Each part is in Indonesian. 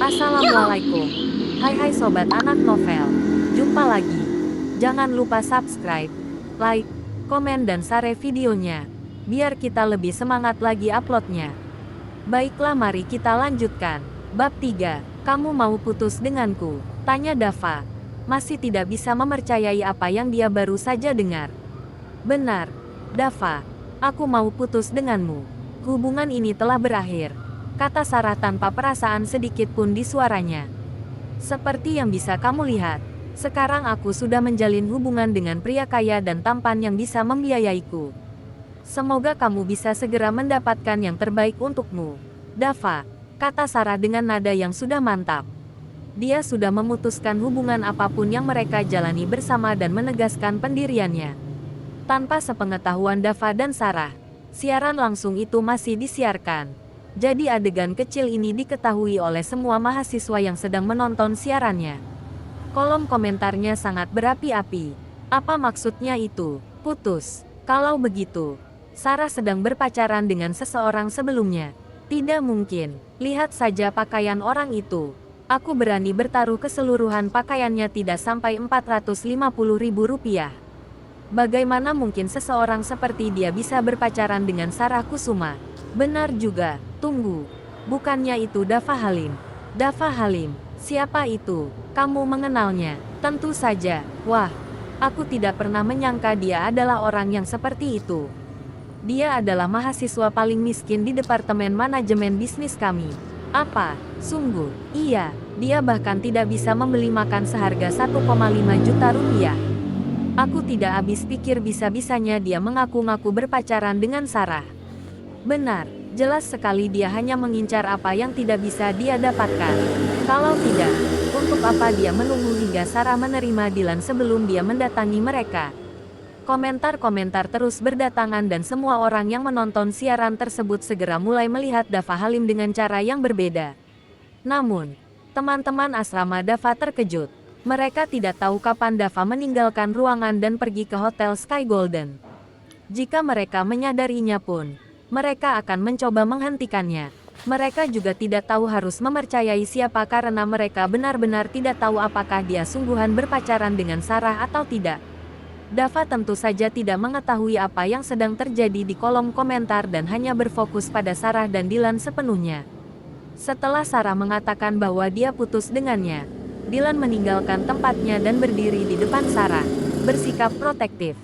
Assalamualaikum. Hai sobat anak novel. Jumpa lagi. Jangan lupa subscribe, like, komen dan share videonya. Biar kita lebih semangat lagi uploadnya. Baiklah mari kita lanjutkan. Bab 3. Kamu mau putus denganku? Tanya Dava. Masih tidak bisa mempercayai apa yang dia baru saja dengar. Benar, Dava. Aku mau putus denganmu. Hubungan ini telah berakhir, kata Sarah tanpa perasaan sedikit pun di suaranya. Seperti yang bisa kamu lihat, sekarang aku sudah menjalin hubungan dengan pria kaya dan tampan yang bisa membiayaiku. Semoga kamu bisa segera mendapatkan yang terbaik untukmu, Dava, kata Sarah dengan nada yang sudah mantap. Dia sudah memutuskan hubungan apapun yang mereka jalani bersama dan menegaskan pendiriannya. Tanpa sepengetahuan Dava dan Sarah, siaran langsung itu masih disiarkan. Jadi adegan kecil ini diketahui oleh semua mahasiswa yang sedang menonton siarannya. Kolom komentarnya sangat berapi-api. Apa maksudnya itu? Putus. Kalau begitu, Sarah sedang berpacaran dengan seseorang sebelumnya. Tidak mungkin. Lihat saja pakaian orang itu. Aku berani bertaruh keseluruhan pakaiannya tidak sampai Rp450.000. Bagaimana mungkin seseorang seperti dia bisa berpacaran dengan Sarah Kusuma? Benar juga. Tunggu. Bukannya itu Dava Halim? Dava Halim? Siapa itu? Kamu mengenalnya? Tentu saja. Wah, aku tidak pernah menyangka dia adalah orang yang seperti itu. Dia adalah mahasiswa paling miskin di Departemen Manajemen Bisnis kami. Apa? Sungguh? Iya, dia bahkan tidak bisa membeli makan seharga 1,5 juta rupiah. Aku tidak habis pikir bisa-bisanya dia mengaku-ngaku berpacaran dengan Sarah. Benar, jelas sekali dia hanya mengincar apa yang tidak bisa dia dapatkan. Kalau tidak, untuk apa dia menunggu hingga Sarah menerima Dilan sebelum dia mendatangi mereka? Komentar-komentar terus berdatangan dan semua orang yang menonton siaran tersebut segera mulai melihat Dava Halim dengan cara yang berbeda. Namun, teman-teman asrama Dava terkejut. Mereka tidak tahu kapan Dava meninggalkan ruangan dan pergi ke Hotel Sky Golden. Jika mereka menyadarinya pun, mereka akan mencoba menghentikannya. Mereka juga tidak tahu harus mempercayai siapa karena mereka benar-benar tidak tahu apakah dia sungguhan berpacaran dengan Sarah atau tidak. Dava tentu saja tidak mengetahui apa yang sedang terjadi di kolom komentar dan hanya berfokus pada Sarah dan Dilan sepenuhnya. Setelah Sarah mengatakan bahwa dia putus dengannya, Dilan meninggalkan tempatnya dan berdiri di depan Sarah, bersikap protektif.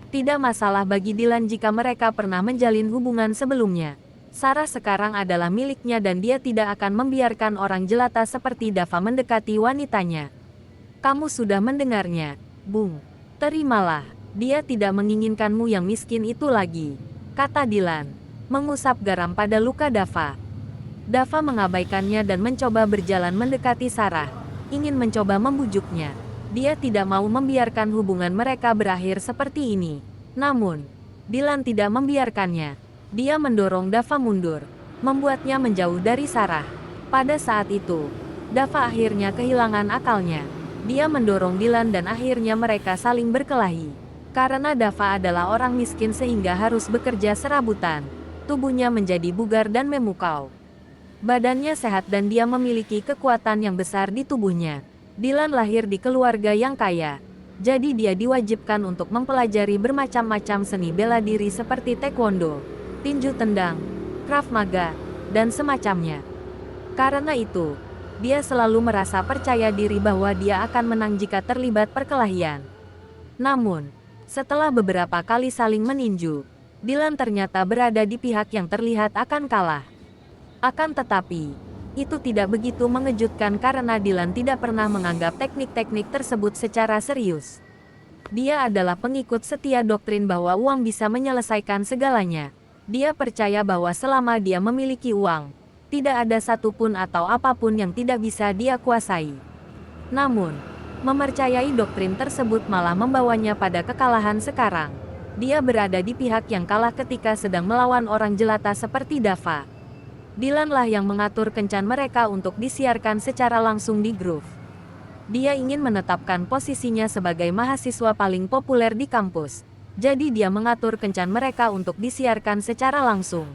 Tidak masalah bagi Dilan jika mereka pernah menjalin hubungan sebelumnya. Sarah sekarang adalah miliknya dan dia tidak akan membiarkan orang jelata seperti Dava mendekati wanitanya. Kamu sudah mendengarnya, Bung. Terimalah, dia tidak menginginkanmu yang miskin itu lagi, kata Dilan, mengusap garam pada luka Dava. Dava mengabaikannya dan mencoba berjalan mendekati Sarah, ingin mencoba membujuknya. Dia tidak mau membiarkan hubungan mereka berakhir seperti ini. Namun, Dilan tidak membiarkannya. Dia mendorong Dava mundur, membuatnya menjauh dari Sarah. Pada saat itu, Dava akhirnya kehilangan akalnya. Dia mendorong Dilan dan akhirnya mereka saling berkelahi. Karena Dava adalah orang miskin sehingga harus bekerja serabutan, tubuhnya menjadi bugar dan memukau. Badannya sehat dan dia memiliki kekuatan yang besar di tubuhnya. Dilan lahir di keluarga yang kaya, jadi dia diwajibkan untuk mempelajari bermacam-macam seni bela diri seperti taekwondo, tinju tendang, krav maga, dan semacamnya. Karena itu, dia selalu merasa percaya diri bahwa dia akan menang jika terlibat perkelahian. Namun, setelah beberapa kali saling meninju, Dilan ternyata berada di pihak yang terlihat akan kalah. Akan tetapi, itu tidak begitu mengejutkan karena Dilan tidak pernah menganggap teknik-teknik tersebut secara serius. Dia adalah pengikut setia doktrin bahwa uang bisa menyelesaikan segalanya. Dia percaya bahwa selama dia memiliki uang, tidak ada satupun atau apapun yang tidak bisa dia kuasai. Namun, mempercayai doktrin tersebut malah membawanya pada kekalahan sekarang. Dia berada di pihak yang kalah ketika sedang melawan orang jelata seperti Dava. Dilan lah yang mengatur kencan mereka untuk disiarkan secara langsung di Groove. Dia ingin menetapkan posisinya sebagai mahasiswa paling populer di kampus. Jadi dia mengatur kencan mereka untuk disiarkan secara langsung.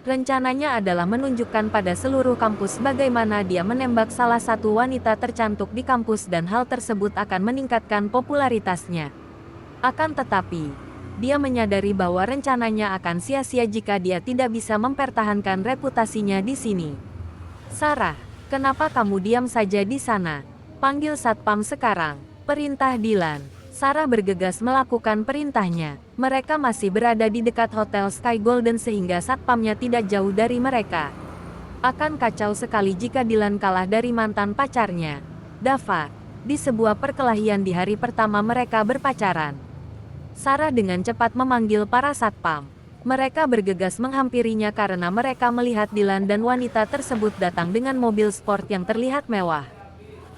Rencananya adalah menunjukkan pada seluruh kampus bagaimana dia menembak salah satu wanita tercantik di kampus dan hal tersebut akan meningkatkan popularitasnya. Akan tetapi, dia menyadari bahwa rencananya akan sia-sia jika dia tidak bisa mempertahankan reputasinya di sini. Sarah, kenapa kamu diam saja di sana? Panggil satpam sekarang, perintah Dylan. Sarah bergegas melakukan perintahnya. Mereka masih berada di dekat Hotel Sky Golden sehingga satpamnya tidak jauh dari mereka. Akan kacau sekali jika Dylan kalah dari mantan pacarnya, Dava, di sebuah perkelahian di hari pertama mereka berpacaran. Sarah dengan cepat memanggil para satpam. Mereka bergegas menghampirinya karena mereka melihat Dylan dan wanita tersebut datang dengan mobil sport yang terlihat mewah.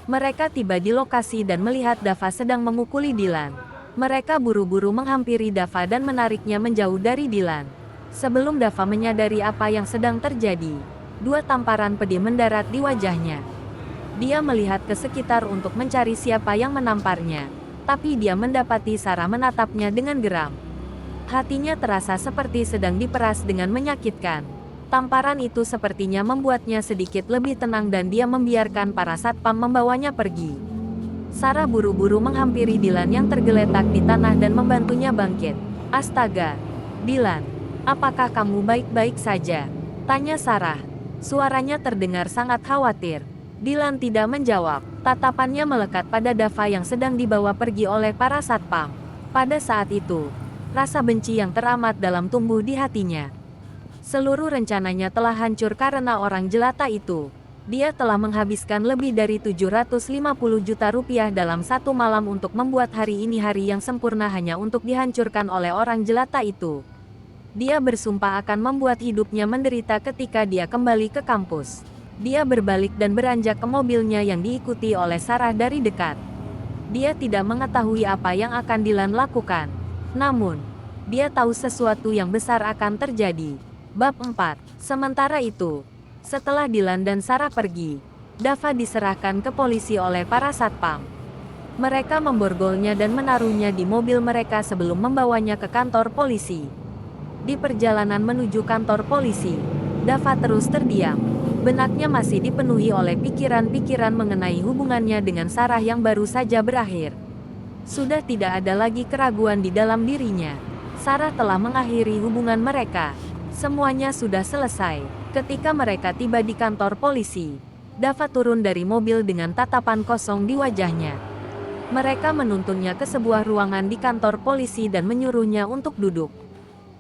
Mereka tiba di lokasi dan melihat Dava sedang memukuli Dylan. Mereka buru-buru menghampiri Dava dan menariknya menjauh dari Dylan. Sebelum Dava menyadari apa yang sedang terjadi, dua tamparan pedih mendarat di wajahnya. Dia melihat ke sekitar untuk mencari siapa yang menamparnya, tapi dia mendapati Sarah menatapnya dengan geram. Hatinya terasa seperti sedang diperas dengan menyakitkan. Tamparan itu sepertinya membuatnya sedikit lebih tenang dan dia membiarkan para satpam membawanya pergi. Sarah buru-buru menghampiri Dylan yang tergeletak di tanah dan membantunya bangkit. Astaga, Dylan, apakah kamu baik-baik saja? Tanya Sarah. Suaranya terdengar sangat khawatir. Dylan tidak menjawab. Tatapannya melekat pada Dava yang sedang dibawa pergi oleh para satpam. Pada saat itu, rasa benci yang teramat dalam tumbuh di hatinya. Seluruh rencananya telah hancur karena orang jelata itu. Dia telah menghabiskan lebih dari 750 juta rupiah dalam satu malam untuk membuat hari ini hari yang sempurna hanya untuk dihancurkan oleh orang jelata itu. Dia bersumpah akan membuat hidupnya menderita ketika dia kembali ke kampus. Dia berbalik dan beranjak ke mobilnya yang diikuti oleh Sarah dari dekat. Dia tidak mengetahui apa yang akan Dylan lakukan. Namun, dia tahu sesuatu yang besar akan terjadi. Bab 4. Sementara itu, setelah Dylan dan Sarah pergi, Dava diserahkan ke polisi oleh para satpam. Mereka memborgolnya dan menaruhnya di mobil mereka sebelum membawanya ke kantor polisi. Di perjalanan menuju kantor polisi, Dava terus terdiam. Benaknya masih dipenuhi oleh pikiran-pikiran mengenai hubungannya dengan Sarah yang baru saja berakhir. Sudah tidak ada lagi keraguan di dalam dirinya. Sarah telah mengakhiri hubungan mereka. Semuanya sudah selesai. Ketika mereka tiba di kantor polisi, Dava turun dari mobil dengan tatapan kosong di wajahnya. Mereka menuntunnya ke sebuah ruangan di kantor polisi dan menyuruhnya untuk duduk.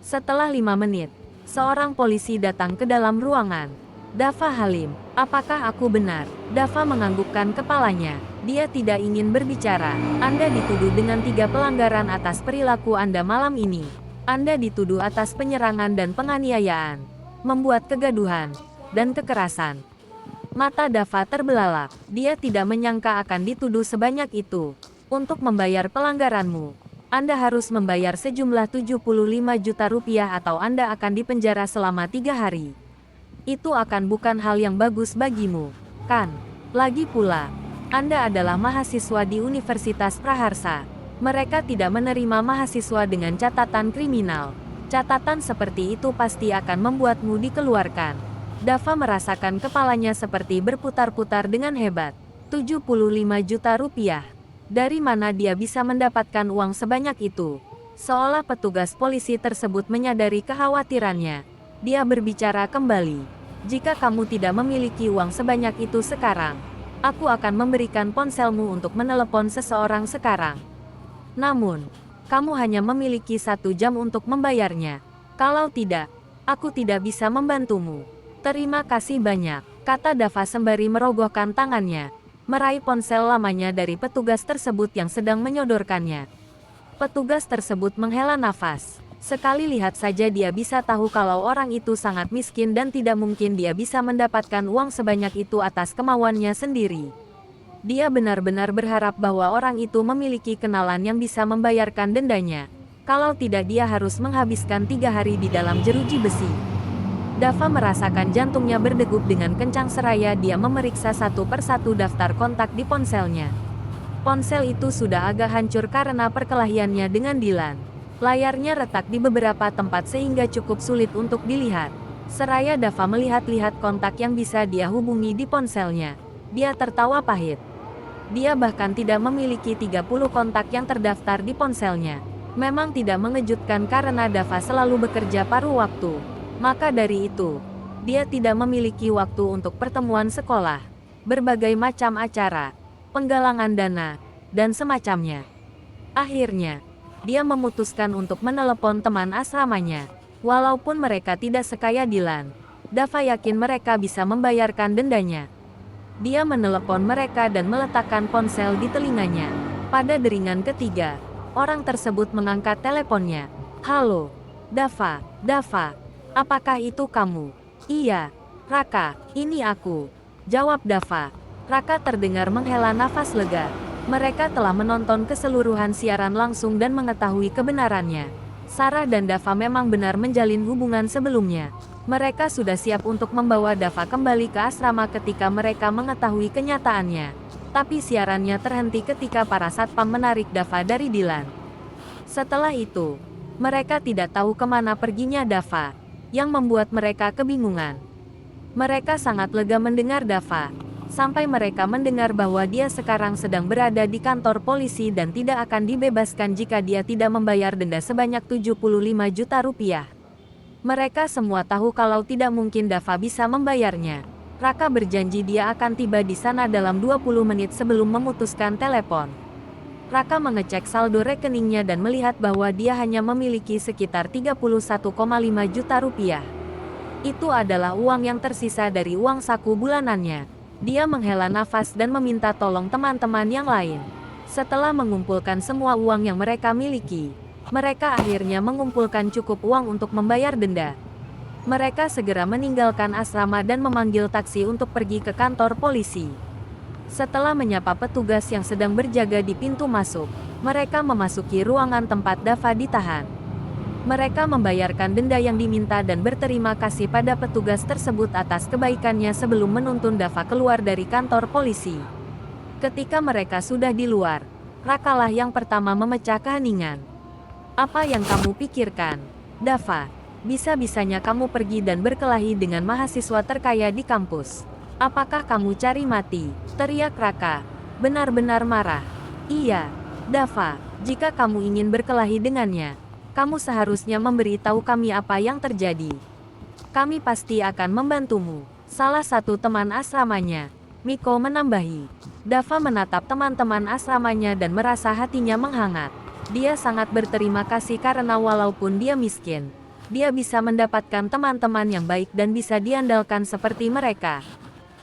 Setelah 5 menit, seorang polisi datang ke dalam ruangan. Dava Halim, apakah aku benar? Dava menganggukkan kepalanya. Dia tidak ingin berbicara. Anda dituduh dengan 3 pelanggaran atas perilaku Anda malam ini. Anda dituduh atas penyerangan dan penganiayaan, membuat kegaduhan, dan kekerasan. Mata Dava terbelalak. Dia tidak menyangka akan dituduh sebanyak itu. Untuk membayar pelanggaranmu, Anda harus membayar sejumlah 75 juta rupiah atau Anda akan dipenjara selama 3 hari. Itu akan bukan hal yang bagus bagimu, kan? Lagi pula, Anda adalah mahasiswa di Universitas Praharsa. Mereka tidak menerima mahasiswa dengan catatan kriminal. Catatan seperti itu pasti akan membuatmu dikeluarkan. Dava merasakan kepalanya seperti berputar-putar dengan hebat. 75 juta rupiah. Dari mana dia bisa mendapatkan uang sebanyak itu? Seolah petugas polisi tersebut menyadari kekhawatirannya. Dia berbicara kembali. Jika kamu tidak memiliki uang sebanyak itu sekarang, aku akan memberikan ponselmu untuk menelepon seseorang sekarang. Namun, kamu hanya memiliki 1 jam untuk membayarnya. Kalau tidak, aku tidak bisa membantumu. Terima kasih banyak, kata Dava sembari merogohkan tangannya, meraih ponsel lamanya dari petugas tersebut yang sedang menyodorkannya. Petugas tersebut menghela nafas. Sekali lihat saja dia bisa tahu kalau orang itu sangat miskin dan tidak mungkin dia bisa mendapatkan uang sebanyak itu atas kemauannya sendiri. Dia benar-benar berharap bahwa orang itu memiliki kenalan yang bisa membayarkan dendanya. Kalau tidak dia harus menghabiskan 3 hari di dalam jeruji besi. Dava merasakan jantungnya berdegup dengan kencang seraya dia memeriksa satu persatu daftar kontak di ponselnya. Ponsel itu sudah agak hancur karena perkelahiannya dengan Dylan. Layarnya retak di beberapa tempat sehingga cukup sulit untuk dilihat. Seraya Dava melihat-lihat kontak yang bisa dia hubungi di ponselnya, dia tertawa pahit. Dia bahkan tidak memiliki 30 kontak yang terdaftar di ponselnya. Memang tidak mengejutkan karena Dava selalu bekerja paruh waktu. Maka dari itu, dia tidak memiliki waktu untuk pertemuan sekolah, berbagai macam acara, penggalangan dana, dan semacamnya. Akhirnya, dia memutuskan untuk menelepon teman asramanya. Walaupun mereka tidak sekaya Dylan, Dava yakin mereka bisa membayarkan dendanya. Dia menelepon mereka dan meletakkan ponsel di telinganya. Pada deringan ketiga, orang tersebut mengangkat teleponnya. "Halo, Dava, Dava, apakah itu kamu?" "Iya, Raka, ini aku," jawab Dava. Raka terdengar menghela nafas lega. Mereka telah menonton keseluruhan siaran langsung dan mengetahui kebenarannya. Sarah dan Dava memang benar menjalin hubungan sebelumnya. Mereka sudah siap untuk membawa Dava kembali ke asrama ketika mereka mengetahui kenyataannya. Tapi siarannya terhenti ketika para satpam menarik Dava dari Dylan. Setelah itu, mereka tidak tahu kemana perginya Dava, yang membuat mereka kebingungan. Mereka sangat lega mendengar Dava, sampai mereka mendengar bahwa dia sekarang sedang berada di kantor polisi dan tidak akan dibebaskan jika dia tidak membayar denda sebanyak 75 juta rupiah. Mereka semua tahu kalau tidak mungkin Dava bisa membayarnya. Raka berjanji dia akan tiba di sana dalam 20 menit sebelum memutuskan telepon. Raka mengecek saldo rekeningnya dan melihat bahwa dia hanya memiliki sekitar 31,5 juta rupiah. Itu adalah uang yang tersisa dari uang saku bulanannya. Dia menghela nafas dan meminta tolong teman-teman yang lain. Setelah mengumpulkan semua uang yang mereka miliki, mereka akhirnya mengumpulkan cukup uang untuk membayar denda. Mereka segera meninggalkan asrama dan memanggil taksi untuk pergi ke kantor polisi. Setelah menyapa petugas yang sedang berjaga di pintu masuk, mereka memasuki ruangan tempat Dava ditahan. Mereka membayarkan denda yang diminta dan berterima kasih pada petugas tersebut atas kebaikannya sebelum menuntun Dava keluar dari kantor polisi. Ketika mereka sudah di luar, Rakalah yang pertama memecah keheningan. "Apa yang kamu pikirkan, Dava? Bisa-bisanya kamu pergi dan berkelahi dengan mahasiswa terkaya di kampus. Apakah kamu cari mati?" teriak Raka, benar-benar marah. "Iya, Dava, jika kamu ingin berkelahi dengannya, kamu seharusnya memberitahu kami apa yang terjadi. Kami pasti akan membantumu," salah satu teman asramanya, Miko, menambahi. Dava menatap teman-teman asramanya dan merasa hatinya menghangat. Dia sangat berterima kasih karena walaupun dia miskin, dia bisa mendapatkan teman-teman yang baik dan bisa diandalkan seperti mereka.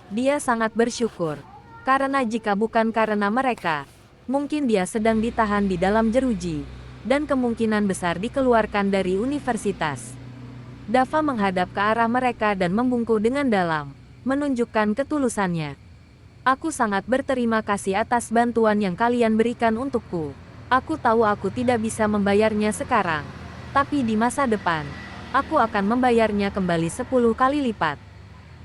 Dia sangat bersyukur, karena jika bukan karena mereka, mungkin dia sedang ditahan di dalam jeruji, dan kemungkinan besar dikeluarkan dari universitas. Dava menghadap ke arah mereka dan membungkuk dengan dalam, menunjukkan ketulusannya. "Aku sangat berterima kasih atas bantuan yang kalian berikan untukku. Aku tahu aku tidak bisa membayarnya sekarang, tapi di masa depan, aku akan membayarnya kembali 10 kali lipat."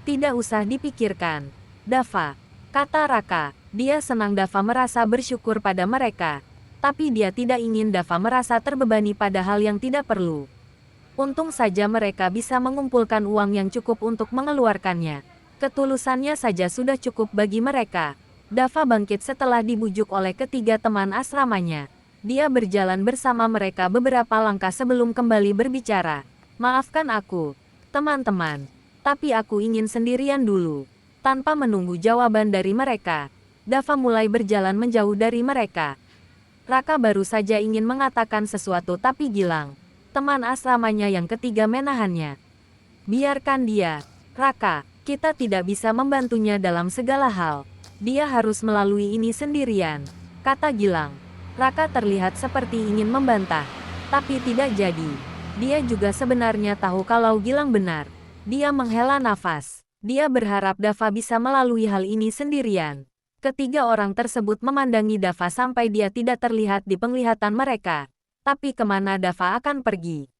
"Tidak usah dipikirkan, Dava," kata Raka. Dia senang Dava merasa bersyukur pada mereka. Tapi dia tidak ingin Dava merasa terbebani pada hal yang tidak perlu. Untung saja mereka bisa mengumpulkan uang yang cukup untuk mengeluarkannya. Ketulusannya saja sudah cukup bagi mereka. Dava bangkit setelah dibujuk oleh ketiga teman asramanya. Dia berjalan bersama mereka beberapa langkah sebelum kembali berbicara. "Maafkan aku, teman-teman, tapi aku ingin sendirian dulu." Tanpa menunggu jawaban dari mereka, Dava mulai berjalan menjauh dari mereka. Raka baru saja ingin mengatakan sesuatu tapi Gilang, teman asramanya yang ketiga, menahannya. "Biarkan dia, Raka, kita tidak bisa membantunya dalam segala hal. Dia harus melalui ini sendirian," kata Gilang. Raka terlihat seperti ingin membantah, tapi tidak jadi. Dia juga sebenarnya tahu kalau Gilang benar. Dia menghela nafas. Dia berharap Dava bisa melalui hal ini sendirian. Ketiga orang tersebut memandangi Dava sampai dia tidak terlihat di penglihatan mereka. Tapi kemana Dava akan pergi?